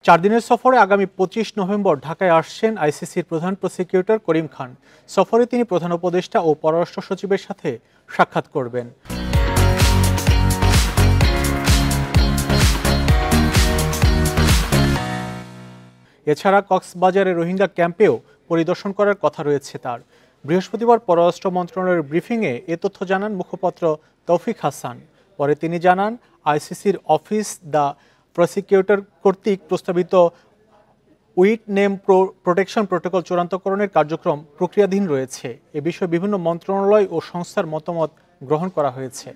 4 দিনের সফরে আগামী 25 নভেম্বর ঢাকায় আসছেন আইসিসির প্রধান প্রসিকিউটর করিম খান। সফরে তিনি প্রধান উপদেষ্টা ও পররাষ্ট্র সচিবের সাথে সাক্ষাৎ করবেন। এছাড়া কক্সবাজারের রোহিঙ্গা ক্যাম্পেও পরিদর্শন করার কথা রয়েছে তার। বৃহস্পতিবার পররাষ্ট্র মন্ত্রণালয়ের ব্রিফিংয়ে এ তথ্য জানান মুখপাত্র তৌফিক হাসান। পরে তিনি জানান, আইসিসির অফিস দ্য প্রসিকিউটর কর্তৃক প্রস্তাবিত উইট নেম প্রোটেকশন প্রোটোকল চূড়ান্তকরণের কার্যক্রম প্রক্রিয়াধীন রয়েছে। এ বিষয়ে বিভিন্ন মন্ত্রণালয় ও সংস্থার মতামত গ্রহণ করা হয়েছে।